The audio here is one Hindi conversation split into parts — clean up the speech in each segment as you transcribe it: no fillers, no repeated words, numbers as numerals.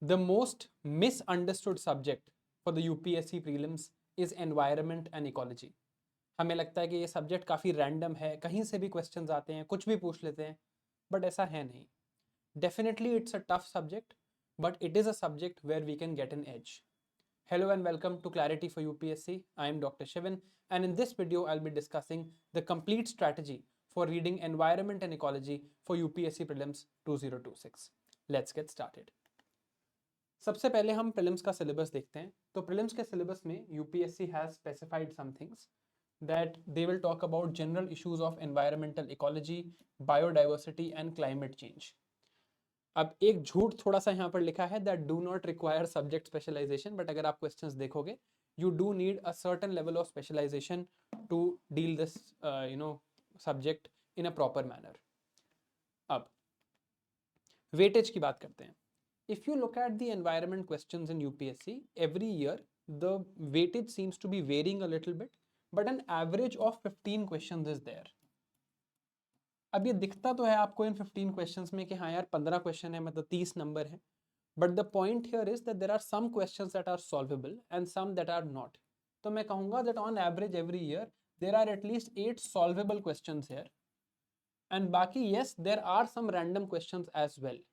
The most misunderstood subject for the UPSC prelims is environment and ecology. हमें लगता है कि ये सब्जेक्ट काफ़ी रैंडम है, कहीं से भी क्वेश्चंस आते हैं, कुछ भी पूछ लेते हैं, बट ऐसा है नहीं. Definitely it's a tough subject, but it is a subject where we can get an edge. Hello and welcome to Clarity for UPSC. I am Dr. Shivan, and in this video I'll be discussing the complete strategy for reading environment and ecology for UPSC prelims 2026. Let's get started. सबसे पहले हम प्रीलिम्स का सिलेबस देखते हैं. तो प्रीलिम्स के सिलेबस में UPSC has specified some things that they will talk about general issues of environmental ecology, biodiversity and climate change. अब एक झूठ थोड़ा सा यहाँ पर लिखा है that do not require subject specialization, but अगर आप क्वेश्चंस देखोगे you do need a certain level of specialization to deal this subject in a proper manner. अब वेटेज की बात करते हैं. If you look at the environment questions in UPSC, every year the weightage seems to be varying a little bit, but an average of 15 questions is there. अब ये दिखता तो है आपको इन 15 questions में कि हाँ यार 15 question है, मतलब 30 नंबर है, but the point here is that there are some questions that are solvable and some that are not. तो मैं कहूँगा that on average every year there are at least 8 solvable questions here, and बाकी yes there are some random questions as well.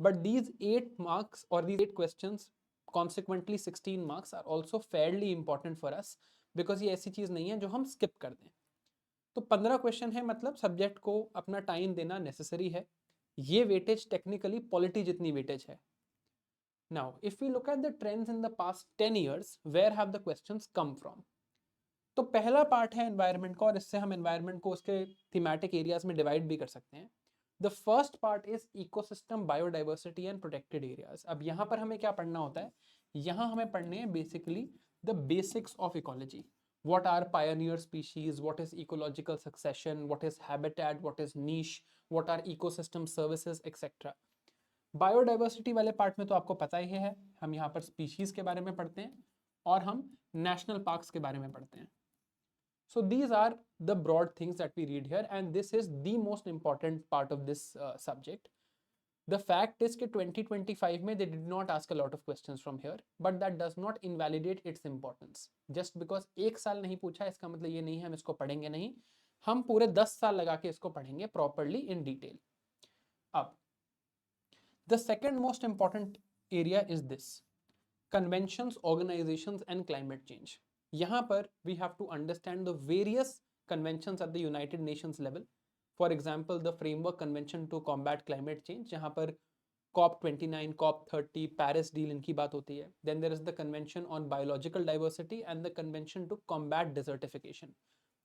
But these 8 marks or these 8 questions, consequently 16 marks, are also fairly important for us because ये ऐसी चीज़ नहीं है जो हम skip कर दें. तो 15 क्वेश्चन है, मतलब सब्जेक्ट को अपना टाइम देना नेसेसरी है. ये वेटेज टेक्निकली पॉलिटी जितनी वेटेज है. Now, if we look at the trends in the past 10 years, where have the questions come from? तो पहला पार्ट है एनवायरनमेंट का, और इससे हम एनवायरनमेंट को उसके थीमेटिक एरियाज में डिवाइड भी कर सकते हैं. The first part is ecosystem, biodiversity and protected areas. अब यहाँ पर हमें क्या पढ़ना होता है? यहाँ हमें पढ़ने हैं basically the basics of ecology. What are pioneer species? What is ecological succession? What is habitat? What is niche? What are ecosystem services, etc. Biodiversity वाले पार्ट में तो आपको पता ही है, हम यहाँ पर स्पीशीज के बारे में पढ़ते हैं और हम नेशनल पार्क्स के बारे में पढ़ते हैं. So these are the broad things that we read here, and this is the most important part of this subject. The fact is कि 2025 में they did not ask a lot of questions from here, but that does not invalidate its importance. Just because एक साल नहीं पूछा इसका मतलब ये नहीं है हम इसको पढ़ेंगे नहीं. हम पूरे 10 साल लगा के इसको पढ़ेंगे properly in detail. अब the second most important area is this: conventions, organizations and climate change. यहाँ पर we have to understand the various conventions at the United Nations level. For example, the Framework Convention to Combat Climate Change, जहाँ पर COP29, COP30, Paris Deal इनकी बात होती है. Then there is the Convention on Biological Diversity and the Convention to Combat Desertification.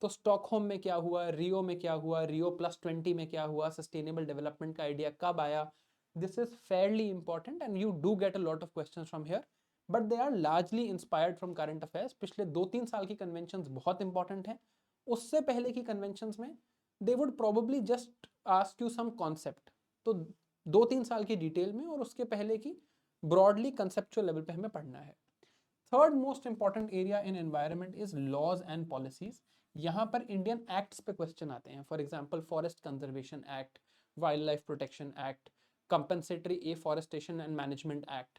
तो स्टॉकहोम में क्या हुआ, रियो में क्या हुआ, रियो +20 में क्या हुआ, सस्टेनेबल डेवलपमेंट का आइडिया कब आया. This is fairly important and you do get a lot of questions from here. But they are largely inspired from current affairs. पिछले 2-3 साल की कन्वेंशंस बहुत इंपॉर्टेंट हैं. उससे पहले की कन्वेंशंस में they would probably just ask you some concept. तो 2-3 साल की डिटेल में और उसके पहले की ब्रॉडली कंसेप्चुअल लेवल पे हमें पढ़ना है. Third most important area in environment is laws and policies. यहाँ पर इंडियन एक्ट्स पे क्वेश्चन आते हैं. For example forest conservation act, wildlife protection act, compensatory afforestation and management act.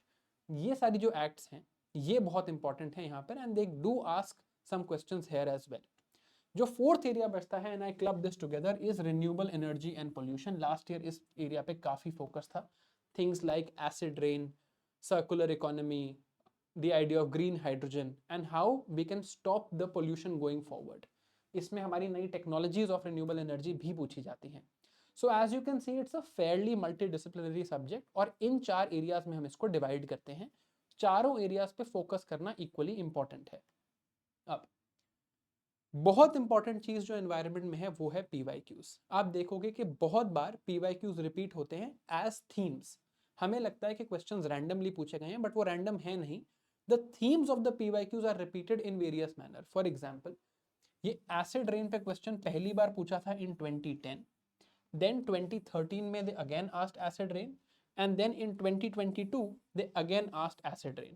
ये सारी जो एक्ट्स हैं ये बहुत इंपॉर्टेंट है यहाँ पर, and they do ask some questions here as well. जो फोर्थ एरिया बचता है, and I club this together, is renewable energy and pollution. Last year इस एरिया पे काफी फोकस था. Things like acid rain, circular economy, the idea of green hydrogen and how we can stop the pollution going forward. इसमें हमारी नई टेक्नोलॉजीज ऑफ रिन्यूएबल एनर्जी भी पूछी जाती हैं. So as you can see it's a fairly multidisciplinary subject, और इन 4 एरियाज में हम इसको डिवाइड करते हैं. चारों एरियाज पे फोकस करना इक्वली इंपॉर्टेंट है. अब बहुत इंपॉर्टेंट चीज जो एनवायरनमेंट में है वो है पीवाईक्यूज. आप देखोगे कि बहुत बार पीवाईक्यूज रिपीट होते हैं एज थीम्स. हमें लगता है कि क्वेश्चंस रैंडमली पूछे गए हैं, बट वो रैंडम है नहीं. The themes of the PYQs are repeated in various manner. For example, ये एसिड रेन पे क्वेश्चन पहली बार पूछा था इन 2010. Then 2013 में they again asked acid rain, and then in 2022 they again asked acid rain,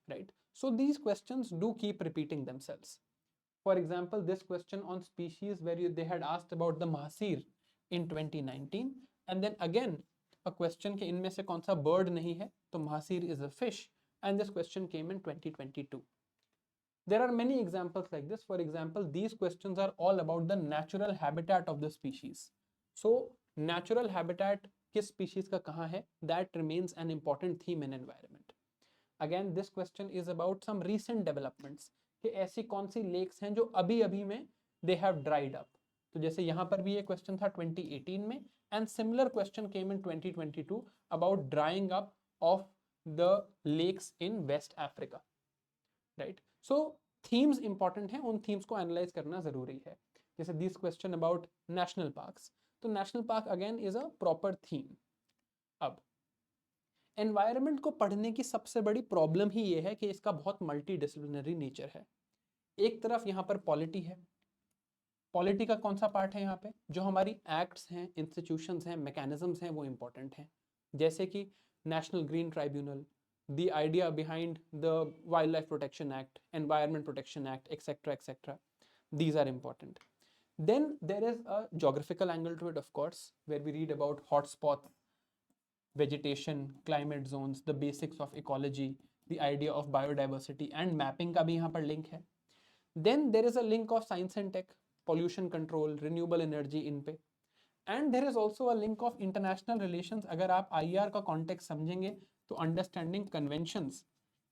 right? So these questions do keep repeating themselves. For example, this question on species where they had asked about the mahseer in 2019, and then again a question कि इनमें से कौन सा बर्ड नहीं है, तो mahseer is a fish, and this question came in 2022. There are many examples like this. For example, these questions are all about the natural habitat of the species. So, natural habitat किस species का कहाँ है, that remains an important theme in environment. Again, this question is about some recent developments कि ऐसी कौन सी lakes हैं जो अभी अभी में they have dried up. तो जैसे यहाँ पर भी ये question था 2018 में, and similar question came in 2022 about drying up of the lakes in West Africa. Right. So themes important हैं, उन थीम्स को एनालाइज करना जरूरी है. जैसे this question about national parks, तो national park again is a proper theme. अब एनवायरनमेंट को पढ़ने की सबसे बड़ी प्रॉब्लम ही ये है कि इसका बहुत मल्टी डिसिप्लिनरी नेचर है. एक तरफ यहाँ पर पॉलिटी है. पॉलिटी का कौन सा पार्ट है यहाँ पे, जो हमारी एक्ट्स हैं, इंस्टीट्यूशंस हैं, मैकेनिज्म्स हैं, वो इंपॉर्टेंट हैं. जैसे कि national green tribunal, the idea behind the Wildlife Protection Act, Environment Protection Act, etc. These are important. Then there is a geographical angle to it, of course, where we read about hotspot, vegetation, climate zones, the basics of ecology, the idea of biodiversity, and mapping का भी यहाँ पर link है. Then there is a link of science and tech, pollution control, renewable energy इन पे. And there is also a link of international relations. अगर आप IR का context समझेंगे तो understanding conventions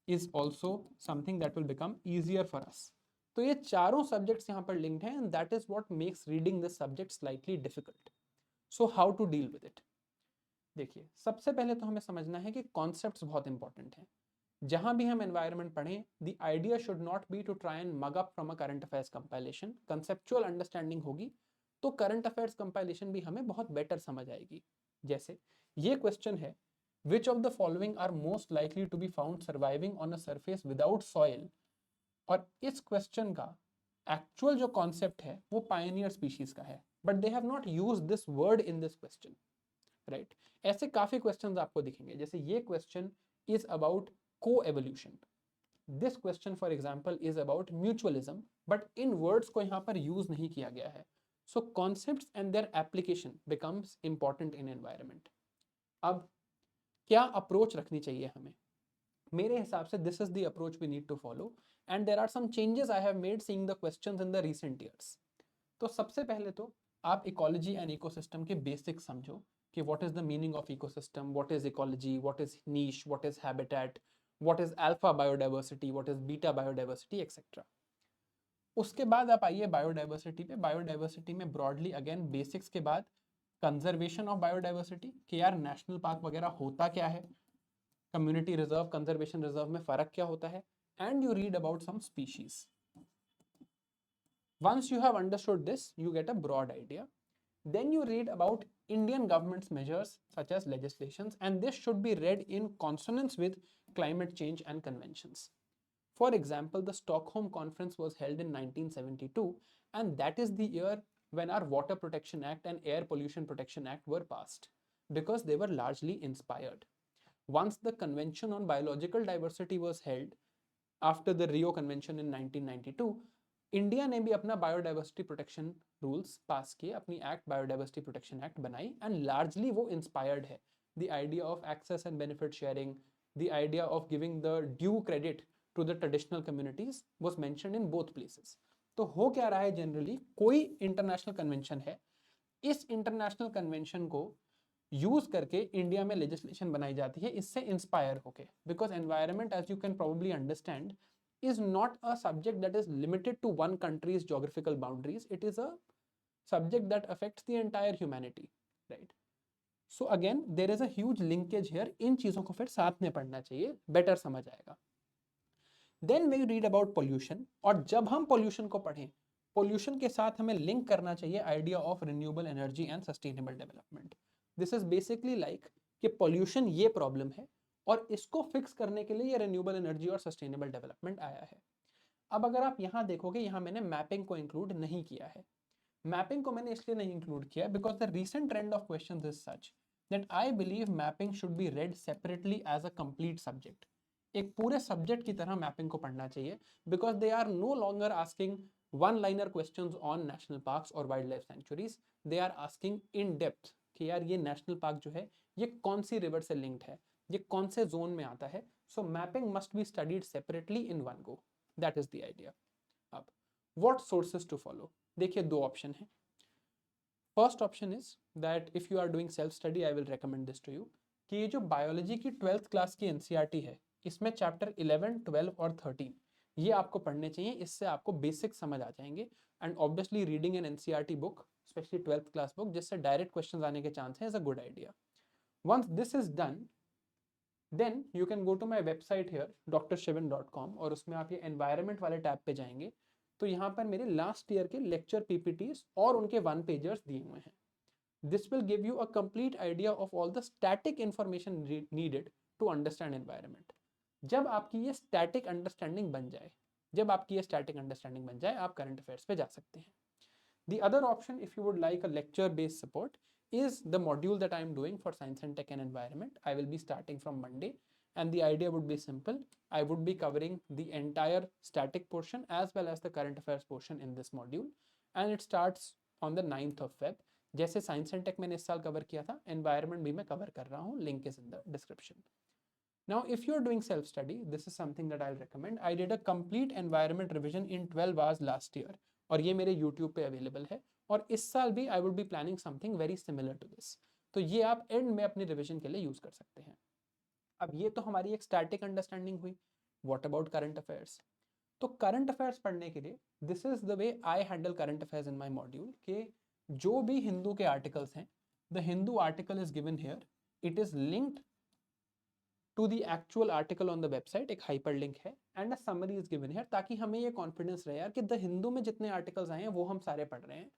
is also something that will become easier for us. तो ये चारों subjects यहाँ पर linked हैं, and that is what makes reading this subject slightly difficult. So how to deal with it? देखिए, सबसे पहले तो हमें समझना है कि concepts बहुत important हैं. जहां भी हम environment पढ़ें, the idea should not be to try and mug up from a current affairs compilation. Conceptual understanding होगी तो करंट अफेयर्स कंपाइलेशन भी हमें बहुत बेटर समझ आएगी. जैसे ये क्वेश्चन है, which of the following are most likely to be found surviving on a surface without soil, और इस क्वेश्चन का एक्चुअल जो कॉन्सेप्ट है वो पायनियर स्पीशीज का है, but they have not used this word in this question. Right. ऐसे काफी क्वेश्चंस आपको दिखेंगे. जैसे ये क्वेश्चन इज अबाउट को evolution. This question for example is about mutualism, but in words को यहाँ पर यूज नहीं किया गया है. So concepts and their application becomes important in environment. अब क्या अप्रोच रखनी चाहिए हमें? मेरे हिसाब से this is the approach we need to follow, and there are some changes I have made seeing the questions in the recent years. तो सबसे पहले तो आप ecology and ecosystem के basics समझो कि what is the meaning of ecosystem, what is ecology, what is niche, what is habitat, what is alpha biodiversity, what is beta biodiversity, etc. उसके बाद आप आइए बायोडाइवर्सिटी पे. बायोडाइवर्सिटी में ब्रॉडली अगेन बेसिक्स के बाद कंजर्वेशन ऑफ बायोडाइवर्सिटी कि यार नेशनल पार्क वगैरह होता क्या है, कम्युनिटी रिजर्व, कंजर्वेशन रिजर्व में फर्क क्या होता है, and you read about some species. Once you have understood this, you get a broad idea. Then you read about Indian government's measures such as legislations, and this should be read in consonance with climate change and conventions. For example, the Stockholm Conference was held in 1972, and that is the year when our Water Protection Act and Air Pollution Protection Act were passed, because they were largely inspired. Once the Convention on Biological Diversity was held after the Rio Convention in 1992, India ने भी अपना बायोडाइवर्सिटी प्रोटेक्शन रूल्स पास किए, अपनी एक्ट बायोडाइवर्सिटी प्रोटेक्शन एक्ट बनाई, एंड लार्जली वो इंस्पायर्ड है. The idea of access and benefit sharing, the idea of giving the due credit to the traditional communities was mentioned in both places. तो हो क्या रहा है, जनरली कोई इंटरनेशनल कन्वेंशन है, इस इंटरनेशनल कन्वेंशन को यूज करके इंडिया में लेजिस्लेशन बनाई जाती है इससे इंस्पायर होके, because environment as you can probably understand is not a subject that is limited to one country's geographical boundaries. It is a subject that affects the entire humanity, right? So again, there is a huge linkage here. इन चीजों को फिर साथ में पढ़ना चाहिए, better समझ आएगा. Then we read about pollution, और जब हम pollution को पढ़ें, pollution के साथ हमें link करना चाहिए idea of renewable energy and sustainable development. This is basically like कि pollution ये problem है, और इसको फिक्स करने के लिए ये रिन्यूएबल एनर्जी और सस्टेनेबल डेवलपमेंट आया है. अब अगर आप यहाँ देखोगे, यहाँ मैंने मैपिंग को इंक्लूड नहीं किया है. मैपिंग को मैंने इसलिए नहीं इंक्लूड किया because the recent trend of questions is such that I believe mapping should be read separately as a complete subject. एक पूरे सब्जेक्ट की तरह मैपिंग को पढ़ना चाहिए, because they are no longer asking one liner questions on national parks और wild life sanctuaries. They are asking in depth कि यार ये नेशनल पार्क जो है ये कौन सी रिवर से लिंक्ड है, ये कौन से जोन में आता है. So mapping must be studied separately in one go. That is the idea. अब व्हाट सोर्सेज टू फॉलो. देखिए दो ऑप्शन है. First option is that if you are doing self study I will recommend this to you कि ये जो बायोलॉजी की 12th क्लास की एनसीईआरटी है, इसमें चैप्टर 11, 12 और 13 ये आपको पढ़ने चाहिए. इससे आपको बेसिक समझ आ जाएंगे. And obviously reading an NCERT book, specially 12th class book, जिससे डायरेक्ट क्वेश्चंस आने के चांस है, is a good idea. Once this is done, then you can go to my website here drshivan.com और उसमें आप ये एनवायरनमेंट वाले टैब पे जाएंगे. तो यहाँ पर मेरे लास्ट ईयर के लेक्चर पीपीटीज और उनके 1 पेजर्स दिए हुए हैं. This will give you a complete idea of all the static information needed to understand environment. जब आपकी ये static understanding बन जाए, जब आपकी ये static understanding बन जाए, आप current affairs पे जा सकते हैं. The other option, if you would like a lecture-based support, is the module that I am doing for science and tech and environment. I will be starting from Monday, and the idea would be simple. I would be covering the entire static portion as well as the current affairs portion in this module, and it starts on the 9th of Feb. जैसे साइंस एंड टेक मैंने इस साल कवर किया था, एनवायरनमेंट भी मैं कवर कर रहा हूँ. Link is in the description. Now, if you're doing self-study, this is something that I'll recommend. I did a complete environment revision in 12 hours last year, और ये मेरे YouTube पे अवेलेबल है. और इस साल भी I would be planning something very similar to this. तो ये आप एंड में अपनी रिविजन के लिए यूज कर सकते हैं. अब ये तो हमारी एक स्टैटिक अंडरस्टैंडिंग हुई. What about current affairs. तो करंट अफेयर्स पढ़ने के लिए this is the way I handle current affairs in my module. के जो भी हिंदू के आर्टिकल्स हैं, the Hindu article is given here, it is linked to the actual article on the website, एक हाइपरलिंक है, and a summary is given here, ताकि हमें ये कॉन्फिडेंस रहे यार कि द हिंदू में जितने आर्टिकल्स आए हैं वो हम सारे पढ़ रहे हैं,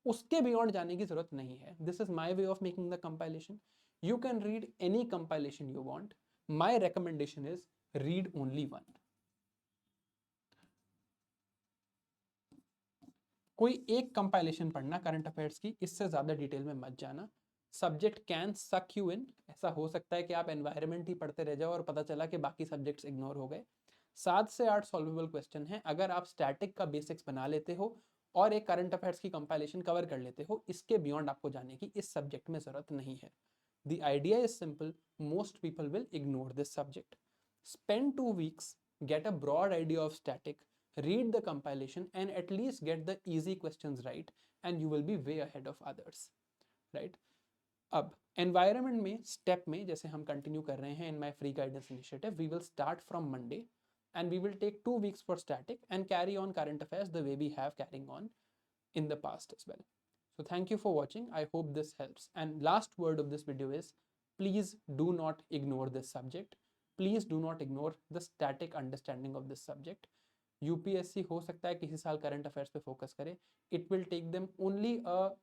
उसके बियॉन्ड जाने की जरूरत नहीं है. This is my way of making the compilation. You can read any compilation you want. My recommendation is read only one. कोई एक कंपाइलेशन पढ़ना करंट अफेयर्स की, इससे ज्यादा डिटेल में मत जाना. सब्जेक्ट कैन सक यू इन. ऐसा हो सकता है कि आप एनवायरनमेंट ही पढ़ते रह जाओ और पता चला कि बाकी सब्जेक्ट्स इग्नोर हो गए. 7 से 8 सॉल्वेबल क्वेश्चन है. अगर आप स्टैटिक का बेसिक्स बना लेते हो और एक करंट अफेयर्स की कंपाइलेशन कवर कर लेते हो, इसके बियॉन्ड आपको जाने की इस सब्जेक्ट में जरूरत नहीं है. The idea is simple. Most people will ignore this subject. Spend 2 weeks, get a broad idea of static, read the compilation and at least get the easy questions right, and you will be way ahead of others, right? अब environment में step में जैसे हम continue कर रहे हैं in my free guidance initiative, we will start from Monday and we will take 2 weeks for static and carry on current affairs the way we have carrying on in the past as well. So thank you for watching. I hope this helps. And last word of this video is, please do not ignore this subject. Please do not ignore the static understanding of this subject. UPSC हो सकता है किसी साल करंट अफेयर्स पे फोकस करे. It will take them only a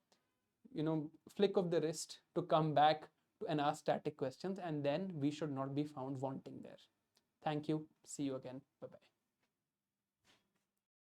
flick of the wrist to come back to and ask static questions, and then we should not be found wanting there. Thank you. See you again. Bye bye.